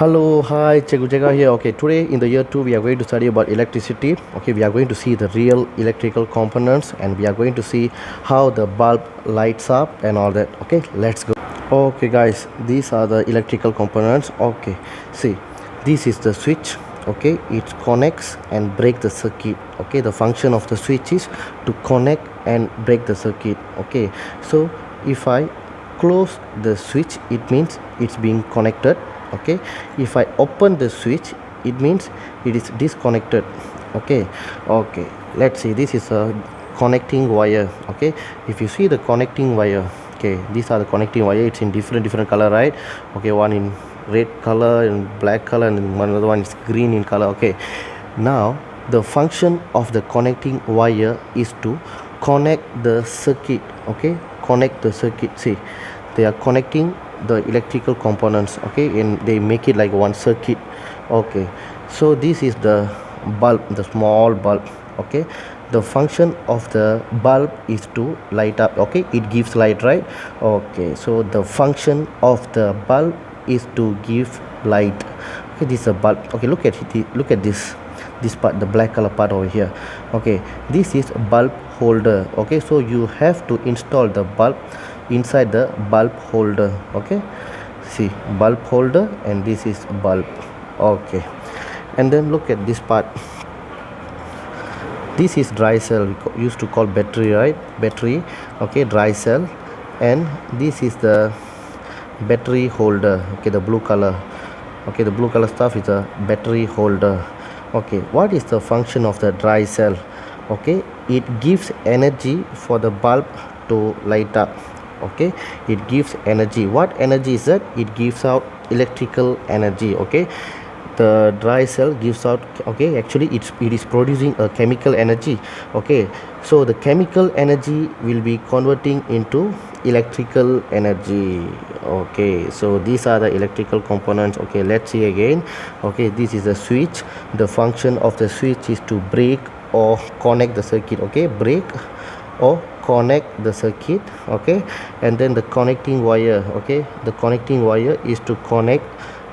Hello, hi, Chegujega here. Okay, today in the year 2 we are going to study about electricity. Okay, we are going to see the real electrical components and we are going to see how the bulb lights up and all that. Okay, let's go. Okay guys, these are the electrical components. Okay, see, this is the switch. Okay, it connects and break the circuit. Okay, the function of the switch is to connect and break the circuit. Okay, so if I close the switch, it means it's being connected. Okay, if I open the switch, it means it is disconnected. Okay, let's see, this is a connecting wire. Okay, if you see the connecting wire, okay, these are the connecting wire. It's in different color, right? Okay, one in red color and black color and another one is green in color. Okay, now the function of the connecting wire is to connect the circuit. Okay, connect the circuit. See, they are connecting the electrical components. Okay, and they make it like one circuit. Okay, so this is the bulb, the small bulb. Okay, the function of the bulb is to light up. Okay, it gives light, right? Okay, so the function of the bulb is to give light. Okay, this is a bulb. Okay, look at it, look at this part, the black color part over here. Okay, this is bulb holder. Okay, so you have to install the bulb inside the bulb holder. Okay, see, bulb holder, and this is bulb. Okay, and then look at this part. This is dry cell, we used to call battery, right? Battery. Okay, dry cell, and this is the battery holder. Okay, the blue color. Okay, the blue color stuff is a battery holder. Okay, what is the function of the dry cell? Okay, it gives energy for the bulb to light up. Okay, it gives energy. What energy is that? It gives out electrical energy. Okay, the dry cell gives out, okay, actually it is producing a chemical energy. Okay, so the chemical energy will be converting into electrical energy. Okay, so these are the electrical components. Okay, let's see again. Okay, this is the switch. The function of the switch is to break or connect the circuit. Okay, break or connect the circuit. Okay, and then the connecting wire. Okay, the connecting wire is to connect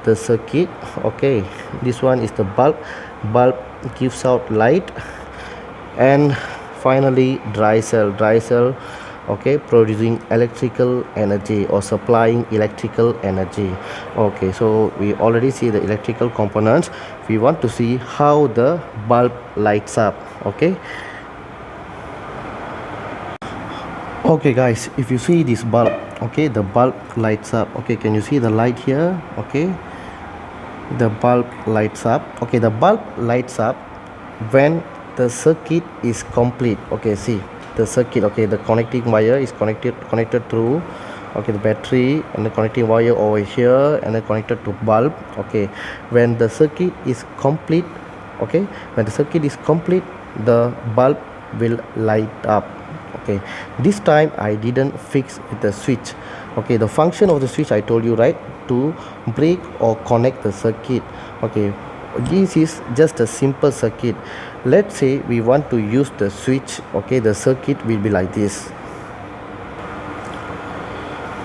the circuit. Okay, this one is the bulb gives out light. And finally, dry cell. Okay, producing electrical energy or supplying electrical energy. Okay, so we already see the electrical components. We want to see how the bulb lights up. Okay guys, if you see this bulb, okay, the bulb lights up. Okay, can you see the light here? Okay, the bulb lights up. Okay, the bulb lights up when the circuit is complete. Okay, see the circuit. Okay, the connecting wire is connected through, okay, the battery, and the connecting wire over here, and then connected to bulb. Okay, when the circuit is complete, okay, when the circuit is complete, the bulb will light up. Okay, this time I didn't fix with the switch. Okay, the function of the switch I told you, right? To break or connect the circuit. Okay, this is just a simple circuit. Let's say we want to use the switch. Okay, the circuit will be like this.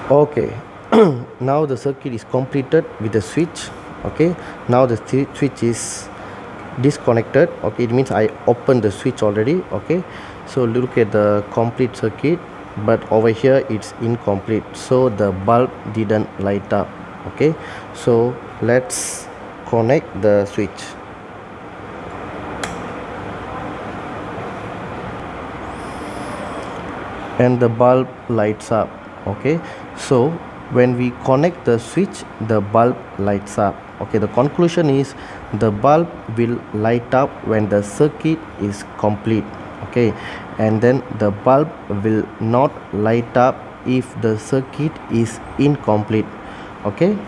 Okay, now the circuit is completed with the switch. Okay, now the switch is disconnected. Okay, it means I opened the switch already. Okay, so look at the complete circuit, but over here it's incomplete, so the bulb didn't light up. Okay, so let's connect the switch. And the bulb lights up. Okay, so when we connect the switch, the bulb lights up. Okay, the conclusion is the bulb will light up when the circuit is complete. Okay, and then the bulb will not light up if the circuit is incomplete. Okay,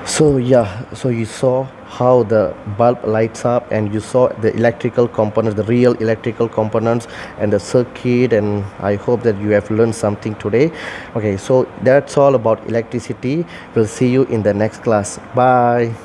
so yeah, so you saw how the bulb lights up, and you saw the electrical components, the real electrical components, and the circuit, and I hope that you have learned something today. Okay, so that's all about electricity. We'll see you in the next class. Bye.